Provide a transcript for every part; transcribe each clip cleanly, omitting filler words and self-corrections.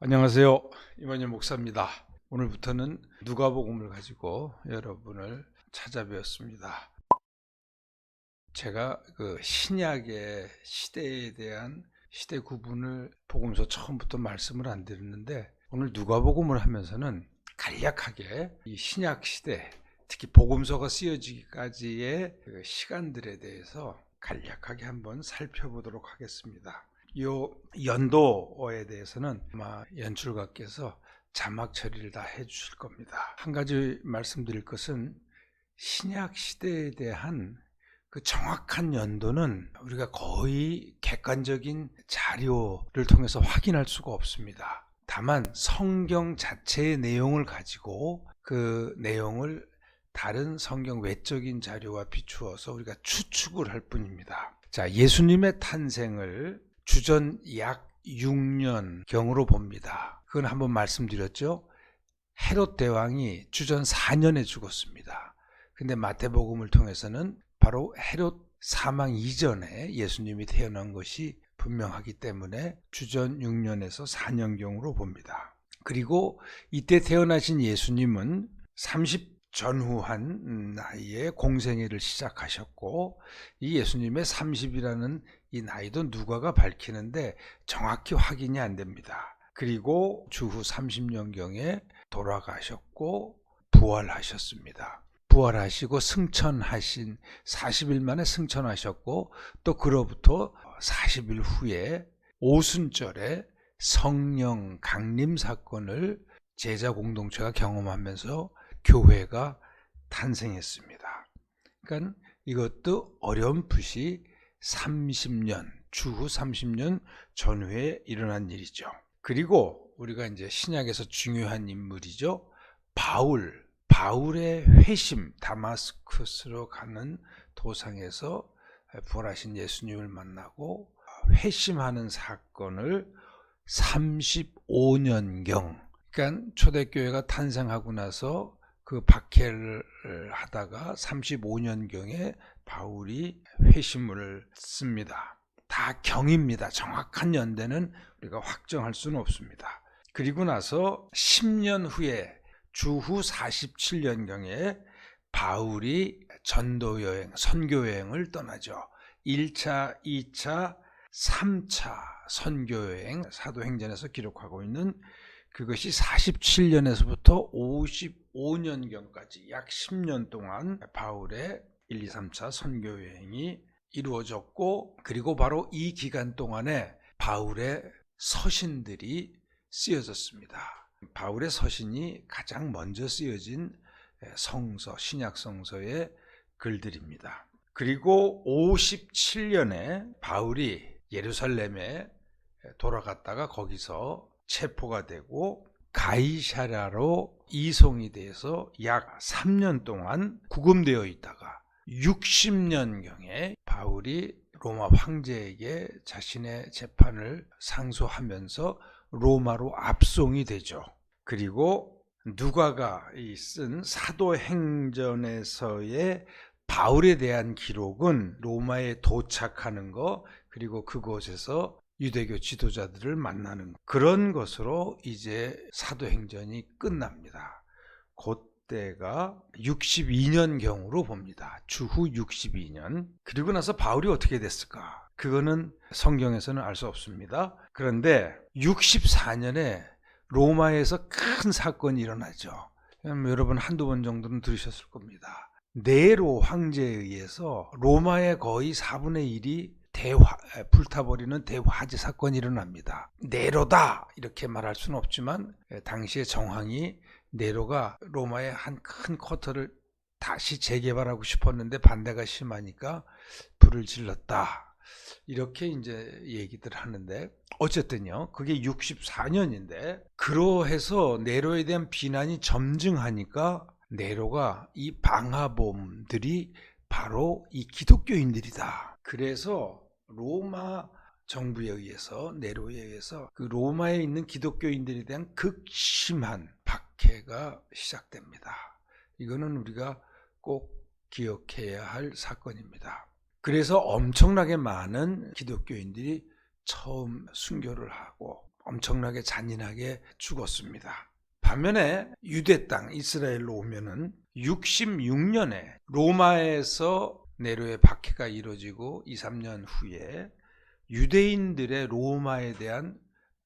안녕하세요. 이만희 목사입니다. 오늘부터는 누가복음을 가지고 여러분을 찾아뵈었습니다. 제가 신약의 시대에 대한 시대 구분을 복음서 처음부터 말씀을 안 드렸는데, 오늘 누가복음을 하면서는 간략하게 이 신약 시대, 특히 복음서가 쓰여지기까지의 시간들에 대해서 간략하게 한번 살펴보도록 하겠습니다. 이 연도에 대해서는 아마 연출가께서 자막 처리를 다 해주실 겁니다. 한 가지 말씀드릴 것은, 신약 시대에 대한 그 정확한 연도는 우리가 거의 객관적인 자료를 통해서 확인할 수가 없습니다. 다만 성경 자체의 내용을 가지고 그 내용을 다른 성경 외적인 자료와 비추어서 우리가 추측을 할 뿐입니다. 자, 예수님의 탄생을 주전 약 6년경으로 봅니다. 그건 한번 말씀드렸죠. 헤롯 대왕이 주전 4년에 죽었습니다. 근데 마태복음을 통해서는 바로 헤롯 사망 이전에 예수님이 태어난 것이 분명하기 때문에 주전 6년에서 4년경으로 봅니다. 그리고 이때 태어나신 예수님은 30 전후한 나이에 공생애를 시작하셨고, 이 예수님의 30이라는 이 나이도 누가가 밝히는데 정확히 확인이 안 됩니다. 그리고 주후 30년경에 돌아가셨고 부활하셨습니다. 부활하시고 승천하신 40일 만에 승천하셨고, 또 그로부터 40일 후에 오순절에 성령 강림 사건을 제자 공동체가 경험하면서 교회가 탄생했습니다. 그러니까 이것도 어렴풋이 30년, 주후 30년 전후에 일어난 일이죠. 그리고 우리가 이제 신약에서 중요한 인물이죠. 바울의 회심, 다마스쿠스로 가는 도상에서 부활하신 예수님을 만나고 회심하는 사건을 35년경, 그러니까 초대교회가 탄생하고 나서 그 박해를 하다가 35년경에 바울이 회심을 씁니다. 다 경입니다. 정확한 연대는 우리가 확정할 수는 없습니다. 그리고 나서 10년 후에 주후 47년경에 바울이 전도여행, 선교여행을 떠나죠. 1차, 2차, 3차 선교여행, 사도행전에서 기록하고 있는 그것이 47년에서부터 55년경까지 약 10년 동안 바울의 1, 2, 3차 선교여행이 이루어졌고, 그리고 바로 이 기간 동안에 바울의 서신들이 쓰여졌습니다. 바울의 서신이 가장 먼저 쓰여진 성서, 신약 성서의 글들입니다. 그리고 57년에 바울이 예루살렘에 돌아갔다가 거기서 체포가 되고 가이사랴로 이송이 돼서 약 3년 동안 구금되어 있다가 60년경에 바울이 로마 황제에게 자신의 재판을 상소하면서 로마로 압송이 되죠. 그리고 누가가 쓴 사도행전에서의 바울에 대한 기록은 로마에 도착하는 거, 그리고 그곳에서 유대교 지도자들을 만나는 그런 것으로 이제 사도행전이 끝납니다. 그때가 62년경으로 봅니다. 주후 62년. 그리고 나서 바울이 어떻게 됐을까? 그거는 성경에서는 알 수 없습니다. 그런데 64년에 로마에서 큰 사건이 일어나죠. 여러분 한두 번 정도는 들으셨을 겁니다. 네로 황제에 의해서 로마의 거의 4분의 1이 불타버리는 대화재 사건이 일어납니다. 네로다 이렇게 말할 수는 없지만 당시의 정황이 네로가 로마의 한 큰 쿼터를 다시 재개발하고 싶었는데 반대가 심하니까 불을 질렀다, 이렇게 이제 얘기들 하는데, 어쨌든요 그게 64년인데 그러해서 네로에 대한 비난이 점증하니까 네로가 이 방화범들이 바로 이 기독교인들이다. 그래서 로마 정부에 의해서, 네로에 의해서 그 로마에 있는 기독교인들에 대한 극심한 박해가 시작됩니다. 이거는 우리가 꼭 기억해야 할 사건입니다. 그래서 엄청나게 많은 기독교인들이 처음 순교를 하고 엄청나게 잔인하게 죽었습니다. 반면에 유대 땅 이스라엘로 오면은 66년에 로마에서 네로의 박해가 이루어지고 2, 3년 후에 유대인들의 로마에 대한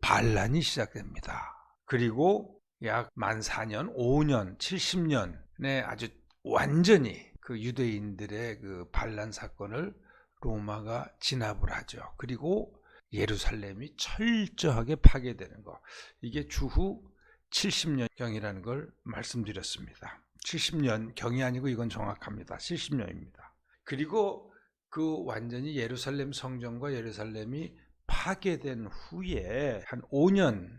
반란이 시작됩니다. 그리고 약 만 4년, 5년, 70년에 아주 완전히 그 유대인들의 그 반란 사건을 로마가 진압을 하죠. 그리고 예루살렘이 철저하게 파괴되는 거. 이게 주후 70년경이라는 걸 말씀드렸습니다. 70년경이 아니고 이건 정확합니다. 70년입니다. 그리고 그 완전히 예루살렘 성전과 예루살렘이 파괴된 후에 한 5년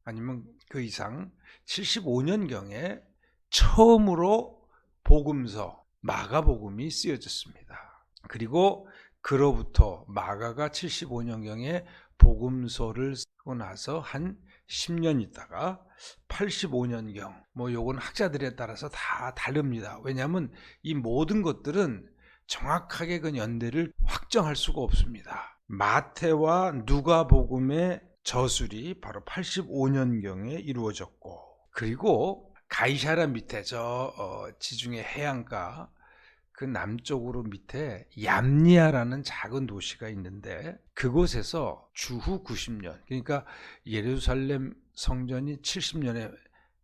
아니면 그 이상 75년경에 처음으로 복음서 마가복음이 쓰여졌습니다. 그리고 그로부터 마가가 75년경에 복음서를 쓰고 나서 한 10년 있다가 85년경, 요건 학자들에 따라서 다 다릅니다. 왜냐하면 이 모든 것들은 정확하게 그 연대를 확정할 수가 없습니다. 마태와 누가복음의 저술이 바로 85년경에 이루어졌고, 그리고 가이사랴 밑에 지중해 해안가 그 남쪽으로 밑에 얌니아라는 작은 도시가 있는데 그곳에서 주후 90년, 그러니까 예루살렘 성전이 70년에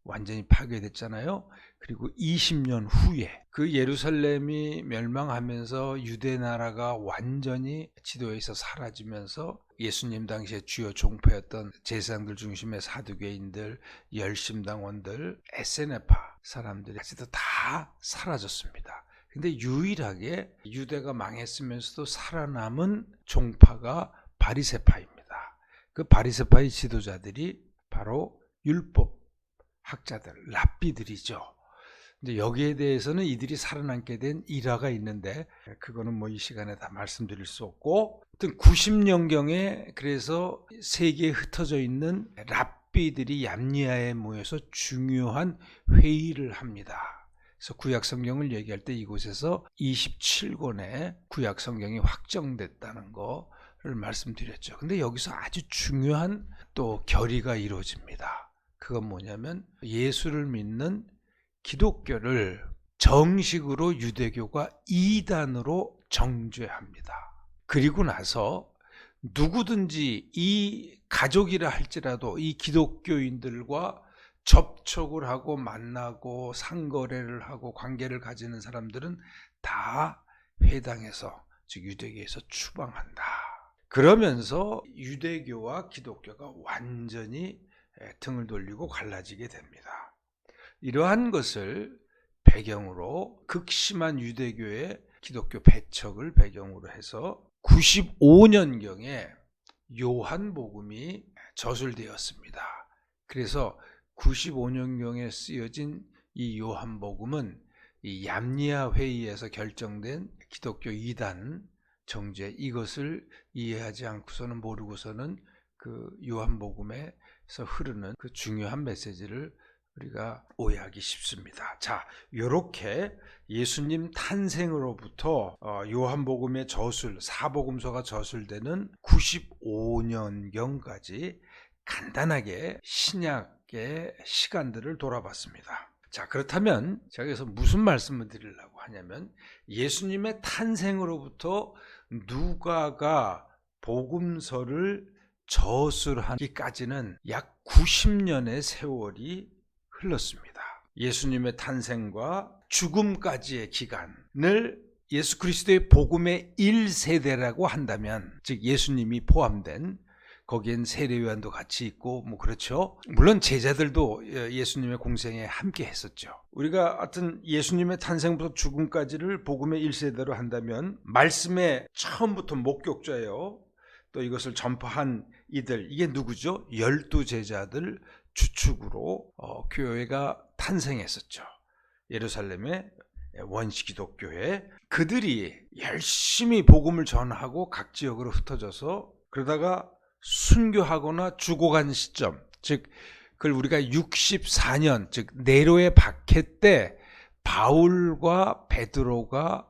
완전히 파괴됐잖아요. 그리고 20년 후에 그 예루살렘이 멸망하면서 유대 나라가 완전히 지도에서 사라지면서 예수님 당시에 주요 종파였던 제사장들 중심의 사두개인들, 열심당원들, 에세네파 사람들이 아직도 다 사라졌습니다. 근데 유일하게 유대가 망했으면서도 살아남은 종파가 바리새파입니다. 그 바리새파의 지도자들이 바로 율법 학자들, 랍비들이죠. 근데 여기에 대해서는 이들이 살아남게 된 일화가 있는데 그거는 이 시간에 다 말씀드릴 수 없고, 하여튼 90년경에 그래서 세계에 흩어져 있는 랍비들이 얌니아에 모여서 중요한 회의를 합니다. 그래서 구약성경을 얘기할 때 이곳에서 27권의 구약성경이 확정됐다는 거를 말씀드렸죠. 근데 여기서 아주 중요한 또 결의가 이루어집니다. 그건 뭐냐면 예수를 믿는 기독교를 정식으로 유대교가 이단으로 정죄합니다. 그리고 나서 누구든지 이 가족이라 할지라도 이 기독교인들과 접촉을 하고 만나고 상거래를 하고 관계를 가지는 사람들은 다 회당에서, 즉 유대교에서 추방한다. 그러면서 유대교와 기독교가 완전히 등을 돌리고 갈라지게 됩니다. 이러한 것을 배경으로 극심한 유대교의 기독교 배척을 배경으로 해서 95년경에 요한복음이 저술되었습니다. 그래서 95년경에 쓰여진 이 요한복음은 이 얌니아 회의에서 결정된 기독교 이단 정죄, 이것을 이해하지 않고서는 모르고서는 그 요한복음에서 흐르는 그 중요한 메시지를 우리가 오해하기 쉽습니다. 자, 이렇게 예수님 탄생으로부터 요한복음의 저술, 사복음서가 저술되는 95년경까지 간단하게 신약의 시간들을 돌아봤습니다. 자, 그렇다면 제가 여기서 무슨 말씀을 드리려고 하냐면 예수님의 탄생으로부터 누가가 복음서를 저술하기까지는 약 90년의 세월이 흘렀습니다. 예수님의 탄생과 죽음까지의 기간을 예수 그리스도의 복음의 1세대라고 한다면, 즉 예수님이 포함된, 거기엔 세례요한도 같이 있고 그렇죠. 물론 제자들도 예수님의 공생에 함께 했었죠. 우리가 하여튼 예수님의 탄생부터 죽음까지를 복음의 1세대로 한다면 말씀의 처음부터 목격자예요. 또 이것을 전파한 이들, 이게 누구죠? 12제자들 주축으로 교회가 탄생했었죠. 예루살렘의 원시기독교회, 그들이 열심히 복음을 전하고 각 지역으로 흩어져서 그러다가 순교하거나 죽어간 시점, 즉 그걸 우리가 64년, 즉 네로의 박해 때 바울과 베드로가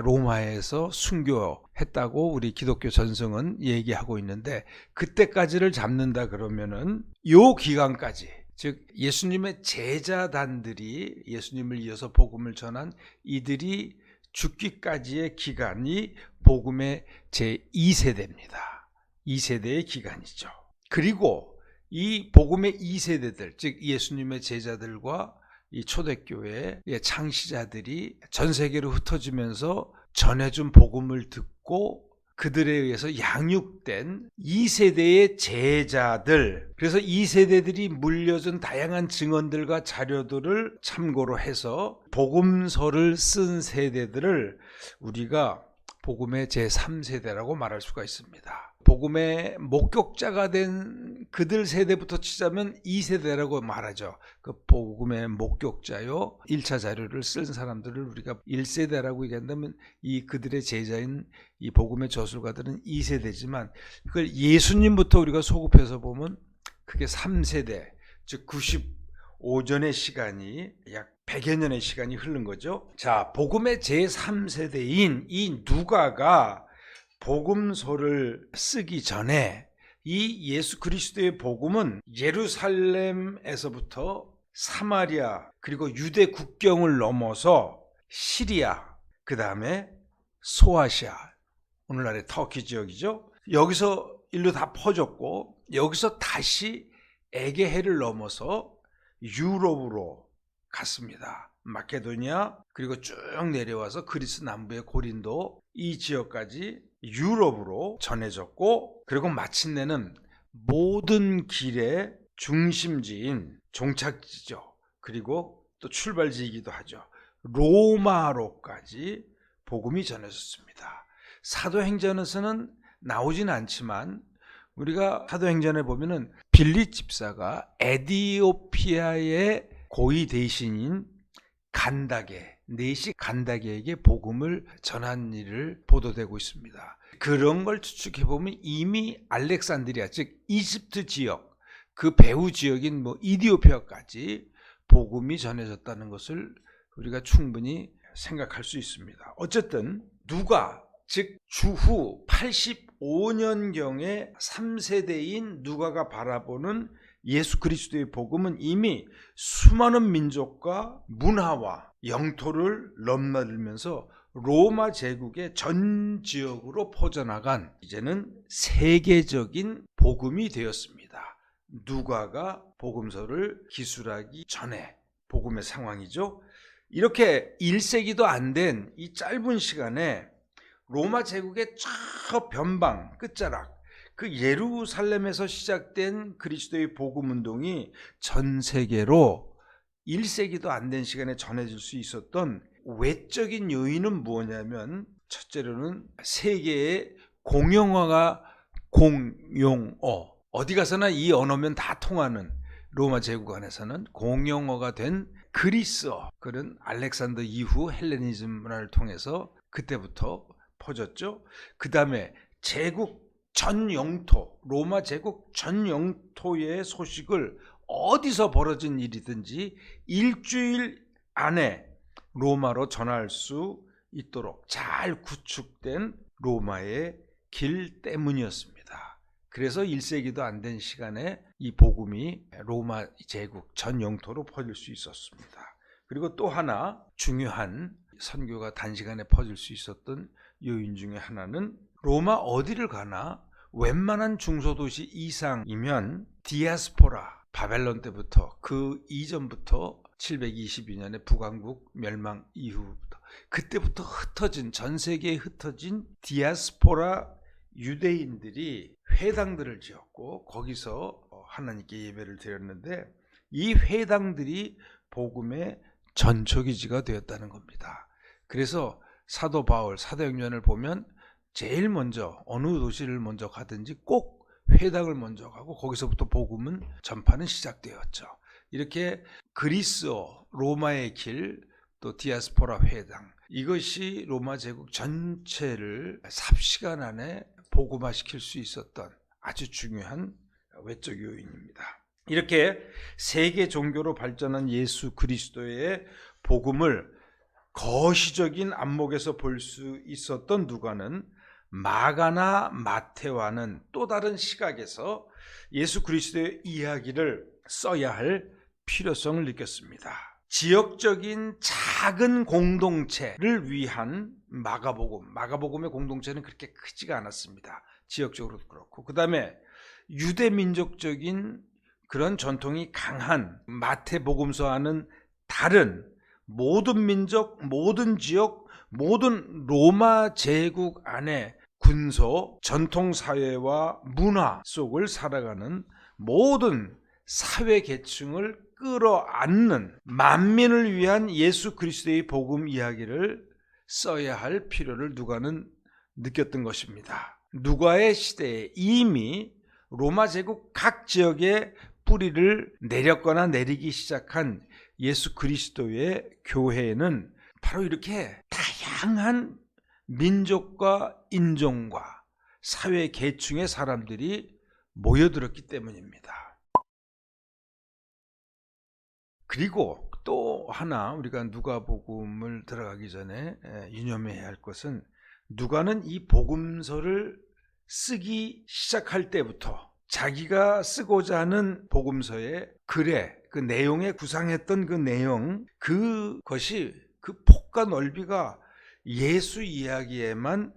로마에서 순교했던 했다고 우리 기독교 전승은 얘기하고 있는데, 그때까지를 잡는다 그러면은 요 기간까지, 즉 예수님의 제자단들이 예수님을 이어서 복음을 전한 이들이 죽기까지의 기간이 복음의 제2세대입니다. 2세대의 기간이죠. 그리고 이 복음의 2세대들, 즉 예수님의 제자들과 이 초대교회의 창시자들이 전 세계로 흩어지면서 전해준 복음을 듣고 그들에 의해서 양육된 2세대의 제자들, 그래서 2세대들이 물려준 다양한 증언들과 자료들을 참고로 해서 복음서를 쓴 세대들을 우리가 복음의 제3세대라고 말할 수가 있습니다. 복음의 목격자가 된 그들 세대부터 치자면 2세대라고 말하죠. 그 복음의 목격자요, 1차 자료를 쓴 사람들을 우리가 1세대라고 얘기한다면, 이 그들의 제자인 이 복음의 저술가들은 2세대지만, 그걸 예수님부터 우리가 소급해서 보면 그게 3세대, 즉 95년의 시간이, 약 100여 년의 시간이 흐른 거죠. 자, 복음의 제3세대인 이 누가가 복음서를 쓰기 전에 이 예수 그리스도의 복음은 예루살렘에서부터 사마리아 그리고 유대 국경을 넘어서 시리아, 그 다음에 소아시아, 오늘날의 터키 지역이죠. 여기서 일로 다 퍼졌고, 여기서 다시 에게해를 넘어서 유럽으로 갔습니다. 마케도니아, 그리고 쭉 내려와서 그리스 남부의 고린도, 이 지역까지 유럽으로 전해졌고, 그리고 마침내는 모든 길의 중심지인, 종착지죠, 그리고 또 출발지이기도 하죠, 로마로까지 복음이 전해졌습니다. 사도행전에서는 나오진 않지만 우리가 사도행전에 보면은 빌립 집사가 에티오피아의 고위 대신인 간다게, 네시 간다게에게 복음을 전한 일을 보도되고 있습니다. 그런 걸 추측해보면 이미 알렉산드리아, 즉 이집트 지역, 그 배후 지역인 이디오피아까지 복음이 전해졌다는 것을 우리가 충분히 생각할 수 있습니다. 어쨌든 누가, 즉 주후 85년경에 3세대인 누가가 바라보는 예수 그리스도의 복음은 이미 수많은 민족과 문화와 영토를 넘나들면서 로마 제국의 전 지역으로 퍼져나간, 이제는 세계적인 복음이 되었습니다. 누가가 복음서를 기술하기 전에 복음의 상황이죠. 이렇게 1세기도 안 된 이 짧은 시간에 로마 제국의 저 변방 끝자락, 그 예루살렘에서 시작된 그리스도의 복음 운동이 전 세계로 1세기도 안 된 시간에 전해질 수 있었던 외적인 요인은 뭐냐면, 첫째로는 세계의 공용어가 공용어, 어디 가서나 이 언어면 다 통하는 로마 제국 안에서는 공용어가 된 그리스어, 그런 알렉산더 이후 헬레니즘 문화를 통해서 그때부터 퍼졌죠. 그 다음에 제국 전 영토, 로마 제국 전 영토의 소식을 어디서 벌어진 일이든지 일주일 안에 로마로 전할 수 있도록 잘 구축된 로마의 길 때문이었습니다. 그래서 1세기도 안 된 시간에 이 복음이 로마 제국 전 영토로 퍼질 수 있었습니다. 그리고 또 하나 중요한, 선교가 단시간에 퍼질 수 있었던 요인 중에 하나는, 로마 어디를 가나 웬만한 중소도시 이상이면 디아스포라, 바벨론 때부터, 그 이전부터 722년에 북왕국 멸망 이후부터, 그때부터 흩어진, 전 세계에 흩어진 디아스포라 유대인들이 회당들을 지었고 거기서 하나님께 예배를 드렸는데, 이 회당들이 복음의 전초기지가 되었다는 겁니다. 그래서 사도 바울 사도행전을 보면 제일 먼저 어느 도시를 먼저 가든지 꼭 회당을 먼저 가고 거기서부터 복음은 전파는 시작되었죠. 이렇게 그리스어, 로마의 길, 또 디아스포라 회당, 이것이 로마 제국 전체를 삽시간 안에 복음화시킬 수 있었던 아주 중요한 외적 요인입니다. 이렇게 세계 종교로 발전한 예수 그리스도의 복음을 거시적인 안목에서 볼 수 있었던 누가는 마가나 마태와는 또 다른 시각에서 예수 그리스도의 이야기를 써야 할 필요성을 느꼈습니다. 지역적인 작은 공동체를 위한 마가복음의 공동체는 그렇게 크지가 않았습니다. 지역적으로도 그렇고, 그 다음에 유대민족적인 그런 전통이 강한 마태복음서와는 다른 모든 민족, 모든 지역, 모든 로마 제국 안에 군소, 전통사회와 문화 속을 살아가는 모든 사회계층을 끌어안는 만민을 위한 예수 그리스도의 복음 이야기를 써야 할 필요를 누가는 느꼈던 것입니다. 누가의 시대에 이미 로마 제국 각 지역에 뿌리를 내렸거나 내리기 시작한 예수 그리스도의 교회에는 바로 이렇게 다양한 민족과 인종과 사회 계층의 사람들이 모여들었기 때문입니다. 그리고 또 하나 우리가 누가복음을 들어가기 전에 유념해야 할 것은, 누가는 이 복음서를 쓰기 시작할 때부터 자기가 쓰고자 하는 복음서의 글에 그 내용에 구상했던 그 내용, 그것이 그 폭과 넓이가 예수 이야기에만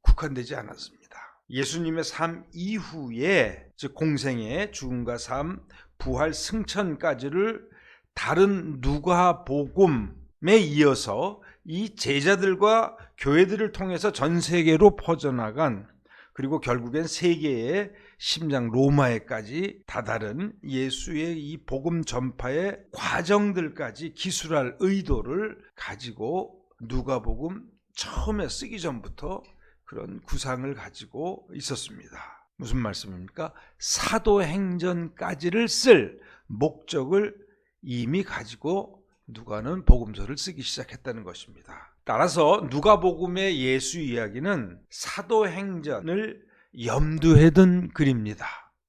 국한되지 않았습니다. 예수님의 삶 이후에, 즉 공생애, 죽음과 삶, 부활, 승천까지를 다른 누가복음에 이어서 이 제자들과 교회들을 통해서 전 세계로 퍼져나간, 그리고 결국엔 세계의 심장 로마에까지 다다른 예수의 이 복음 전파의 과정들까지 기술할 의도를 가지고 누가복음 처음에 쓰기 전부터 그런 구상을 가지고 있었습니다. 무슨 말씀입니까? 사도행전까지를 쓸 목적을 이미 가지고 누가는 복음서를 쓰기 시작했다는 것입니다. 따라서 누가복음의 예수 이야기는 사도행전을 염두에 둔 글입니다.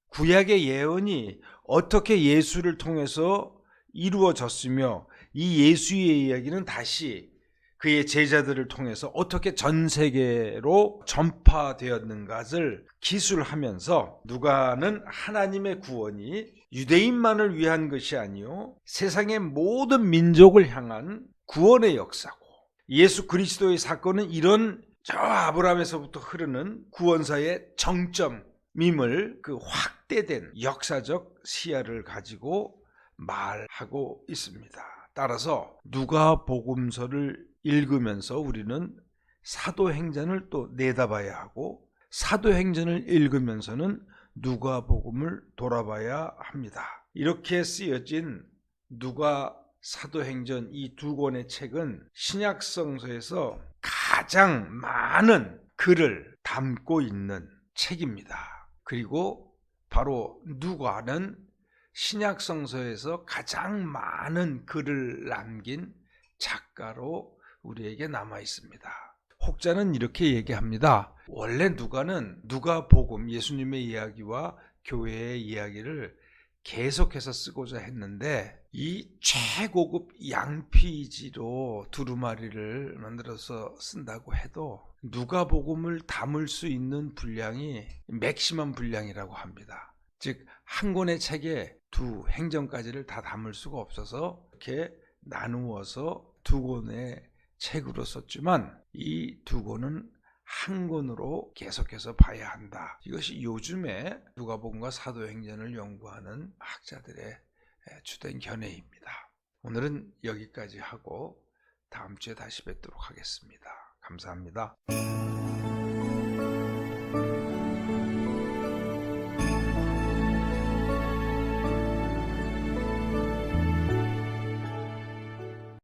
구약의 예언이 어떻게 예수를 통해서 이루어졌으며 이 예수의 이야기는 다시 그의 제자들을 통해서 어떻게 전 세계로 전파되었는가를 기술하면서, 누가는 하나님의 구원이 유대인만을 위한 것이 아니요 세상의 모든 민족을 향한 구원의 역사고, 예수 그리스도의 사건은 이런 저 아브라함에서부터 흐르는 구원사의 정점임을 그 확대된 역사적 시야를 가지고 말하고 있습니다. 따라서 누가복음서를 읽으면서 우리는 사도행전을 또 내다봐야 하고, 사도행전을 읽으면서는 누가복음을 돌아봐야 합니다. 이렇게 쓰여진 누가 사도행전 이 두 권의 책은 신약성서에서 가장 많은 글을 담고 있는 책입니다. 그리고 바로 누가는 신약성서에서 가장 많은 글을 남긴 작가로 우리에게 남아 있습니다. 혹자는 이렇게 얘기합니다. 원래 누가는 누가복음, 예수님의 이야기와 교회의 이야기를 계속해서 쓰고자 했는데, 이 최고급 양피지로 두루마리를 만들어서 쓴다고 해도 누가복음을 담을 수 있는 분량이 맥시멈 분량이라고 합니다. 즉 한 권의 책에 두 행전까지를 다 담을 수가 없어서 이렇게 나누어서 두 권의 책으로 썼지만, 이 두 권은 한 권으로 계속해서 봐야 한다. 이것이 요즘에 누가복음과 사도행전을 연구하는 학자들의 주된 견해입니다. 오늘은 여기까지 하고 다음 주에 다시 뵙도록 하겠습니다. 감사합니다.